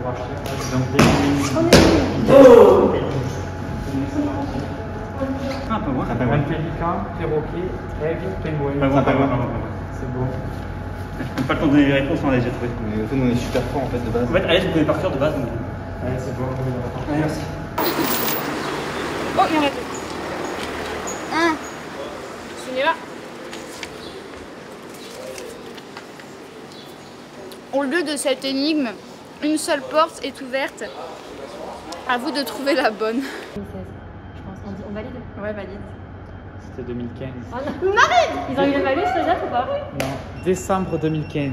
Un pélican, perroquet, aigle, pingouin. C'est bon. Je peux pas te donner les réponses, on les a trouvées. Mais au fait, nous on est super fort en fait de base. En fait, allez, je connais par cœur de base. Donc... Allez, c'est bon. Allez, merci. Oh, il y en a deux. Un. Cinéma. Au lieu de cette énigme, une seule porte est ouverte. À vous de trouver la bonne. 2016, je pense. On valide? Ouais, valide. C'était 2015. Oh non. Marie! Ils ont eu le malus déjà ou pas? Non, décembre 2015.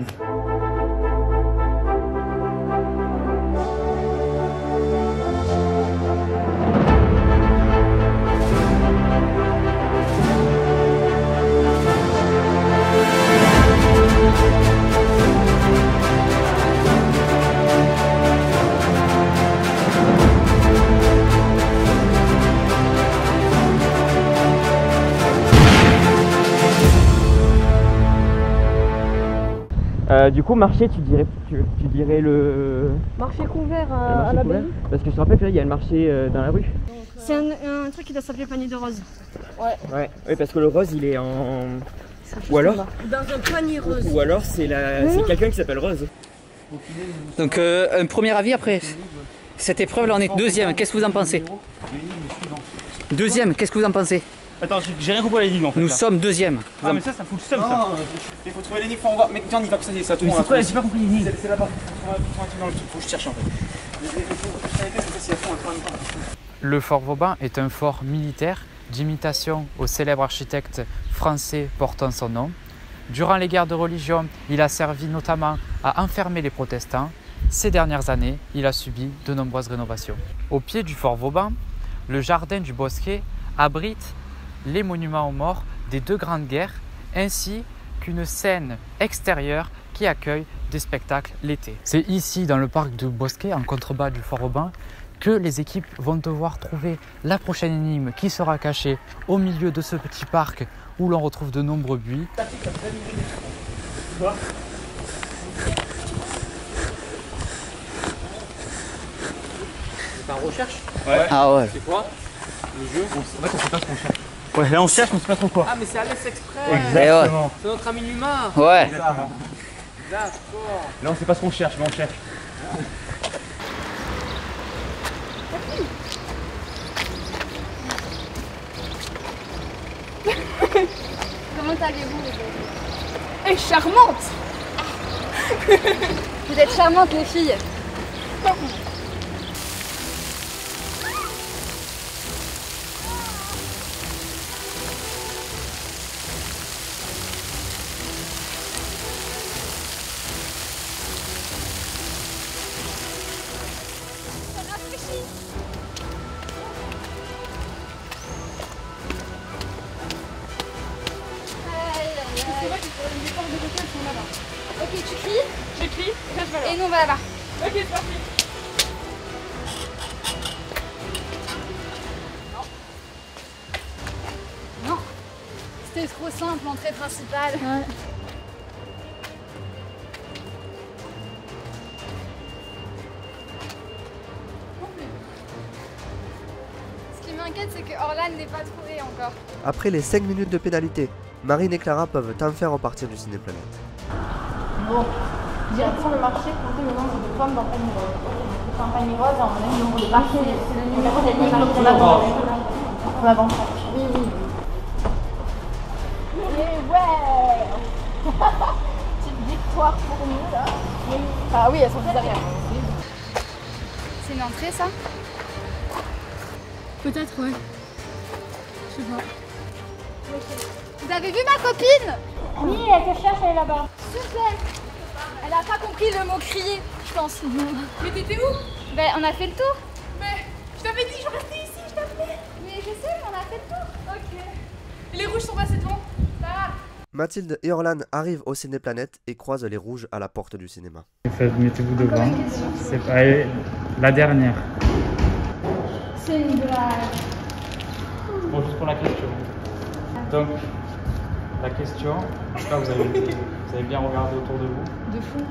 Du coup, marché, tu dirais le Marché couvert le à marché la couvert baie. Parce que je te rappelle que là, il y a le marché dans la rue. C'est un truc qui doit s'appeler panier de rose. Ouais, parce que le rose, il est en... Ou alors Dans un panier rose. Ou alors, c'est quelqu'un qui s'appelle Rose. Donc un premier avis après cette épreuve là on est deuxième, qu'est-ce que vous en pensez? Deuxième, qu'est-ce que vous en pensez? Attends, j'ai rien compris à l'énigme en fait. Nous sommes deuxième. Ah, mais ça fout le seum ça. Il faut trouver l'énigme, on va. Mais tiens, on y va que ça y est, ça tourne. C'est quoi? J'ai pas compris l'énigme. C'est là-bas. Faut que je cherche en fait. Le fort Vauban est un fort militaire d'imitation au célèbre architecte français portant son nom. Durant les guerres de religion, il a servi notamment à enfermer les protestants. Ces dernières années, il a subi de nombreuses rénovations. Au pied du fort Vauban, le jardin du Bosquet abrite les monuments aux morts des deux grandes guerres, ainsi qu'une scène extérieure qui accueille des spectacles l'été. C'est ici, dans le parc du Bosquet, en contrebas du fort Vauban, que les équipes vont devoir trouver la prochaine énigme qui sera cachée au milieu de ce petit parc où l'on retrouve de nombreux buis. Par recherche. Ouais. Ah ouais. C'est quoi le jeu? En fait, on sait pas ce qu'on cherche. Ouais, là on cherche, mais on sait pas trop quoi. Ah, mais c'est Alex Express. Exactement. C'est notre ami humain. Ouais. D'accord. Là on sait pas ce qu'on cherche, mais on cherche. Comment allez-vous les gars? Elle est charmante. Vous êtes charmantes les filles. Ok, tu cries. Je crie. Et nous on va là-bas. Ok, c'est parti. Non. C'était trop simple, entrée principale. Ouais. Ce qui m'inquiète, c'est que Orlan n'est pas trouvé encore. Après les 5 minutes de pénalité, Marine et Clara peuvent enfin repartir du Cinéplanète. Bon, direction le marché, comptez le nombre de pommes dans le panier rose. Dans le panier rose, on a le nombre de marchés, c'est le numéro d'énigme qu'on avance. On avance. Oui, oui. Et ouais. Petite victoire pour nous là. Oui. Ah oui, elles sont toutes derrière. C'est une entrée ça? Peut-être, ouais. Je sais pas. Vous avez vu ma copine? Oui, elle te cherche, elle est là-bas. Super. Elle a pas compris le mot crier, je pense. Mais t'étais où? Ben on a fait le tour. Mais je t'avais dit, je restais ici, je t'appelais. Mais je sais, mais on a fait le tour. Ok. Et les rouges sont passés devant. Ça va. Mathilde et Orlan arrivent au Cinéplanète et croisent les rouges à la porte du cinéma. Mettez-vous devant. C'est pas la dernière. C'est une blague. Bon, juste pour la question. Donc, la question, je sais pas, vous avez bien regardé autour de vous. De fou.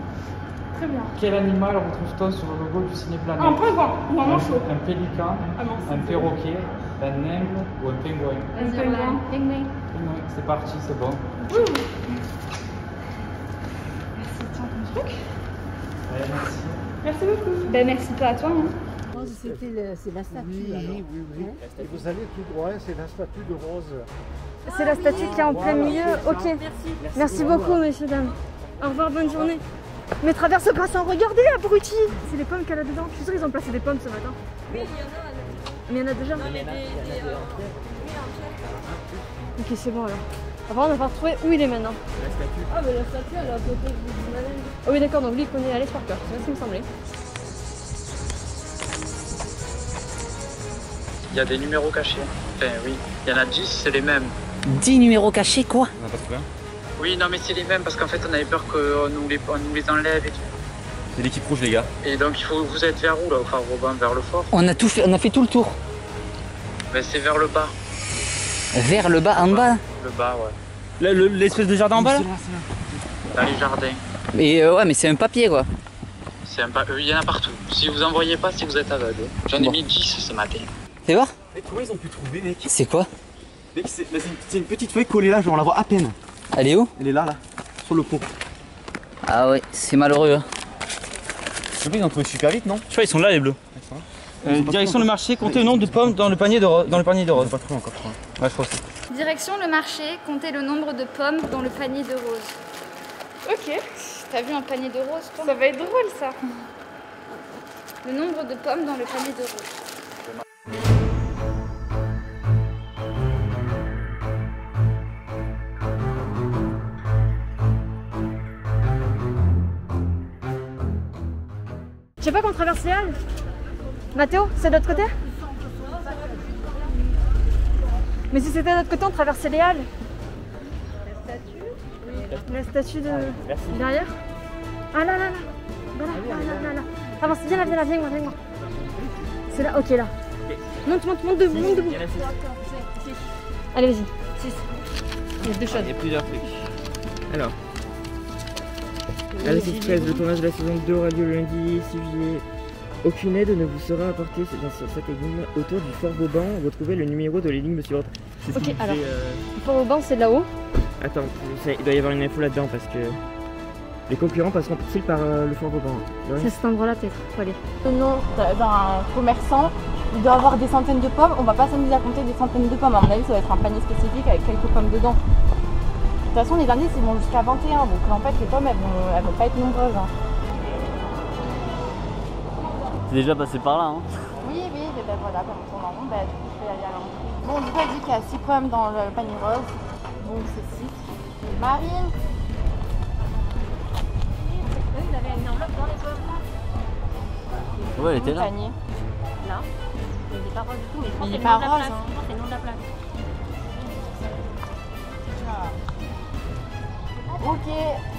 Très bien. Quel animal retrouve-t-on sur le logo du Cinéplanète? Un pingouin ou un manchot. Un pélican, un perroquet, un aigle ou un pingouin? Un pingouin. Pingouin. Pingouin, c'est parti, c'est bon. Merci, tiens ton truc. Allez, merci. Merci beaucoup. Ben merci pas à toi. Hein. C'est la statue. Oui. Et vous allez tout droit, c'est la statue de Rose. C'est la statue qui est en plein milieu. Ok. Merci beaucoup, messieurs, dames. Au revoir, bonne journée. Mais traverse pas sans regarder, abruti. C'est les pommes qu'elle a dedans. Je suis sûre qu'ils ont placé des pommes ce matin. Oui, il y en a. Mais il y en a déjà. Ok, c'est bon alors. Avant, on n'a pas retrouvé où il est maintenant. La statue. Ah, mais la statue, elle est à côté du manège. Oh oui, d'accord, donc lui, il connaît Alice par cœur. C'est bien ce qui me semblait. Il y a des numéros cachés. Enfin, oui. Il y en a 10, c'est les mêmes. 10 numéros cachés, quoi? On n'a pas trouvé un? Oui, non, mais c'est les mêmes parce qu'en fait, on avait peur qu'on nous les enlève et tout. C'est l'équipe rouge, les gars. Et donc, vous êtes vers où, là, au phare Vauban? Vers le fort? On a fait tout le tour. Ben, c'est vers le bas. Vers le bas, en bas? Le bas, ouais. L'espèce de jardin en bas, là? Dans les jardins. Mais ouais, mais c'est un papier, quoi. Il y en a partout. Si vous en voyez pas, si vous êtes aveugle. J'en ai mis 10 ce matin. Fais voir. Mec, comment ils ont pu trouver, mec? C'est quoi? Mec, c'est une petite feuille collée là, genre on la voit à peine. Elle est où? Elle est là, sur le pot. Ah ouais, c'est malheureux. Hein. Je sais pas, ils ont trouvé super vite, non? Je crois qu'ils sont là, les bleus. Direction le marché, comptez le nombre de pommes dans le panier de rose. Pas trop encore, je crois. Ouais, je crois aussi. Direction le marché, comptez le nombre de pommes dans le panier de roses. Ok. T'as vu un panier de roses, toi? Ça va être drôle, ça. Le nombre de pommes dans le panier de roses. Je sais pas qu'on traverse les Halles. Mathéo, c'est de l'autre côté? Mais si c'était de l'autre côté, on traversait les Halles. La statue de... Derrière? Ah là. Là. Avance, viens là, viens moi. C'est là, ok là. Monte debout. Allez, vas-y. 6. Il y a 2 choses. Il y a plusieurs trucs. Alors. Alice Express, le tournage de la saison 2 aura lieu le lundi 6 juillet. Aucune aide ne vous sera apportée dans cette énigme. Autour du fort Vauban, retrouvez le numéro de l'énigme suivante. Ok, alors. Le fort Vauban, c'est là-haut. Attends, il doit y avoir une info là-dedans parce que les concurrents passeront-ils par le fort Vauban? Ouais. C'est cet endroit-là, peut-être. Faut aller. Le nom d'un commerçant, il doit avoir des centaines de pommes. On va pas s'amuser à compter des centaines de pommes. À mon avis, ça va être un panier spécifique avec quelques pommes dedans. De toute façon, les indices ils vont jusqu'à 21, donc en fait, les pommes elles vont pas être nombreuses. Hein. C'est déjà passé par là, hein? Oui, mais ben voilà, comme on tourne en rond, ben, du coup, je vais aller à l'entrée. Bon, du coup, elle dit qu'il y a 6 pommes dans le panier rose, donc c'est 6. Marine! Il avait une enveloppe dans les pommes. Ouais, elle était là. Panier. Là. Il n'est pas rose du tout, mais je pense Il que est c'est pas le nom de la rose, place. hein. Je pense que c'est le nom de la place. Ok,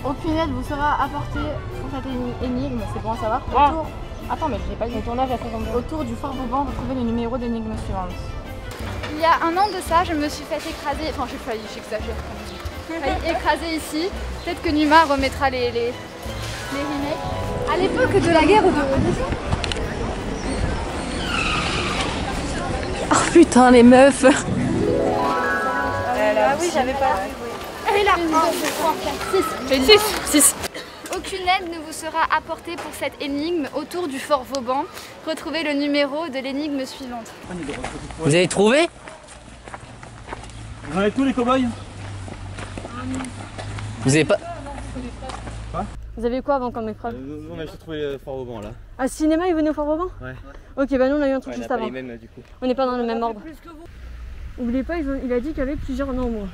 aucune aide vous sera apportée pour cette énigme, c'est bon à savoir. Autour... Attends, mais je n'ai pas dit le tournage à 52. Autour du fort Vauban, retrouvez le numéro d'énigme suivante. Il y a un an de ça, je me suis fait écraser, enfin j'ai failli, j'exagère. Failli écraser ici. Peut-être que Numa remettra les remakes. À l'époque de la guerre ou de religion. Oh putain, les meufs! Ah oui, j'avais pas. Elle est là. 1, 2, 3, 4, 6. 6. Aucune aide ne vous sera apportée pour cette énigme autour du fort Vauban. Retrouvez le numéro de l'énigme suivante. Vous avez trouvé? Vous en avez tous les cow-boys? Vous avez pas... Vous avez eu quoi avant comme épreuve? On a juste trouvé le fort Vauban là. Ah, cinéma, il venait au fort Vauban? Ouais. Ok, bah nous on a eu un truc juste avant. Les mêmes, du coup. On n'est pas dans le même ordre. N'oubliez pas, il a dit qu'il y avait plusieurs nombres.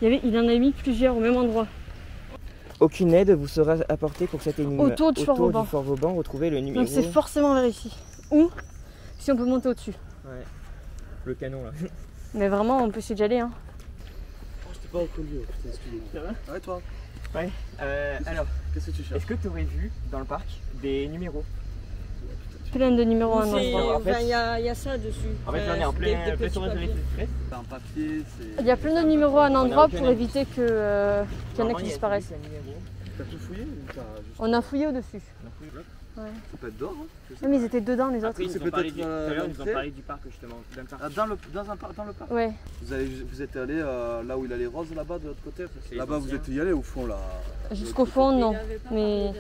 Il en a mis plusieurs au même endroit. Aucune aide vous sera apportée pour cette énigme. Autour du fort Vauban, retrouvez le numéro. Donc c'est forcément vers ici. Ou si on peut monter au-dessus. Ouais. Le canon là. Mais vraiment, on peut essayer d'y aller. Hein. J'étais pas au collier, putain, excuse-moi. Ouais, toi? Ouais. Alors, qu'est-ce que tu cherches? est-ce que tu aurais vu dans le parc des numéros? Plein de numéros à un endroit. Il y a ça dessus. En fait, j'en ai en plein sur les express. C'est un papier, c'est... Il y a plein de numéros à un endroit pour éviter qu'il y en ait qui disparaissent. T'as tout fouillé ou t'as juste... On a fouillé au-dessus. Ouais. Ça peut être dehors, hein? Non, mais ils étaient dedans les autres. Après, ils nous ont parlé du parc justement. Dans le parc? Ouais. Vous êtes allé là où il a les roses là-bas de l'autre côté? Là-bas vous êtes y allé au fond là? Jusqu'au fond non. Mais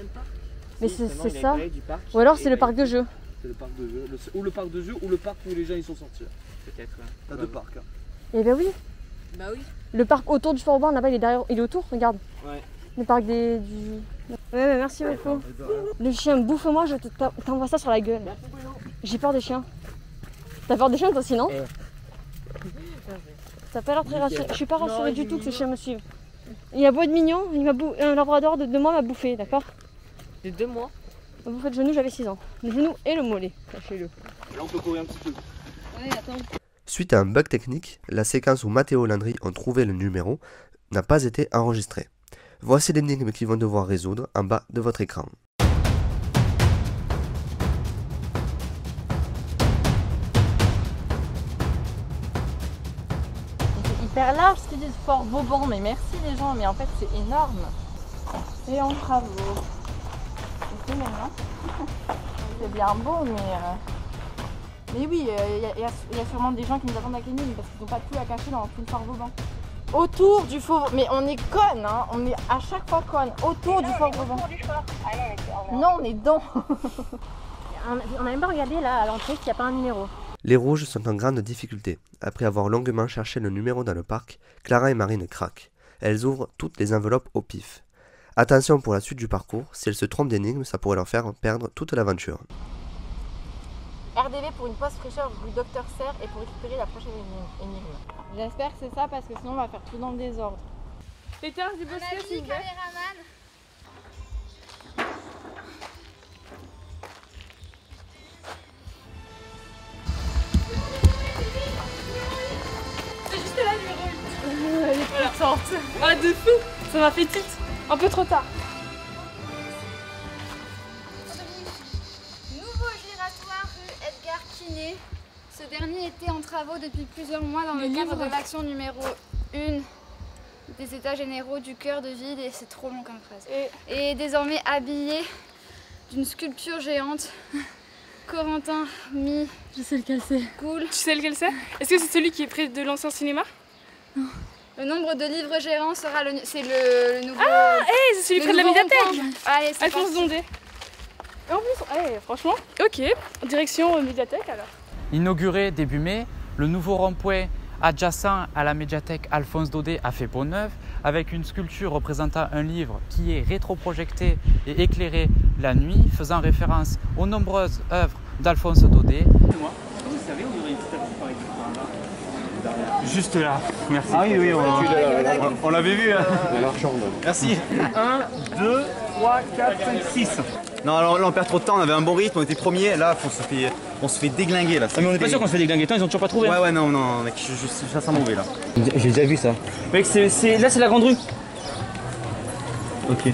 c'est ça. Ou alors c'est le parc de jeux. C'est le parc de jeux. Ou le parc de jeux ou le parc où les gens ils sont sortis. Peut-être. T'as deux parcs. Hein. Eh ben oui. Bah oui. Le parc autour du Fort Vauban là-bas il est derrière, il est autour, regarde. Ouais. Le parc du... Ouais, mais merci beaucoup. Le chien bouffe-moi, je t'envoie ça sur la gueule. J'ai peur des chiens. T'as peur des chiens toi aussi, non? Ça a pas l'air très rassuré. Je suis pas rassurée du tout que ce chien me suive. Il a beau être mignon, un labrador de 2 mois m'a bouffé, d'accord? De 2 mois. M'a bouffé le genou, j'avais 6 ans. Le genou et le mollet, sachez-le. Là on peut courir un petit peu. Ouais, attends. Suite à un bug technique, la séquence où Matteo et Landry ont trouvé le numéro n'a pas été enregistrée. Voici l'énigme qu'ils vont devoir résoudre en bas de votre écran. C'est hyper large ce qu'ils disent Fort Vauban, mais merci les gens, mais en fait c'est énorme. Et en travaux. C'est maintenant. C'est bien beau, mais oui, il y a sûrement des gens qui nous attendent avec l'énigme parce qu'ils n'ont pas tout à cacher dans tout le Fort Vauban. Autour du Fort Vauban, mais on est connes, hein, on est à chaque fois connes. Autour du Fort Vauban. Non, on est dedans. On a même pas regardé là à l'entrée s'il n'y a pas un numéro. Les rouges sont en grande difficulté. Après avoir longuement cherché le numéro dans le parc, Clara et Marine craquent. Elles ouvrent toutes les enveloppes au pif. Attention pour la suite du parcours, si elles se trompent d'énigme, ça pourrait leur faire perdre toute l'aventure. RDV pour une pause fraîcheur rue Docteur Serre et pour récupérer la prochaine énigme. J'espère que c'est ça parce que sinon on va faire tout dans le désordre. Les terrasses du bosquet, s'il vous plaît. C'est juste là, numéro 8. Elle est puissante. Ah, de fou. Ça m'a fait tilt. Un peu trop tard. Nouveau giratoire rue Edgar Quinet. Ce dernier était en travaux depuis plusieurs mois dans le cadre de l'action numéro 1 des états généraux du cœur de ville, et c'est trop long comme phrase. Et est désormais habillé d'une sculpture géante. Corentin Mi. Je sais lequel c'est. Cool. Tu sais lequel c'est? Est-ce que c'est celui qui est près de l'ancien cinéma? Non. Le nombre de livres gérants sera c'est le nouveau. Ah, hey, c'est celui près de la médiathèque. Allez, c'est Alphonse Dondé. Et en plus, franchement, ok, direction médiathèque alors. Inauguré début mai, le nouveau rond-point adjacent à la médiathèque Alphonse Daudet a fait peau neuve, avec une sculpture représentant un livre qui est rétroprojecté et éclairé la nuit, faisant référence aux nombreuses œuvres d'Alphonse Daudet. Vous savez où il y aurait une statue par exemple là? Juste là, merci. Ah oui, on l'avait vu. Hein. Merci. 1, 2, 3, 4, 5, 6. Non, alors là on perd trop de temps, on avait un bon rythme, on était premier, là on se fait déglinguer là. Mais on n'est pas sûr qu'on se fait déglinguer, ils ont toujours pas trouvé. Ouais, non, mec, je sens mauvais là. J'ai déjà vu ça. Mec, là c'est la grande rue. Ok.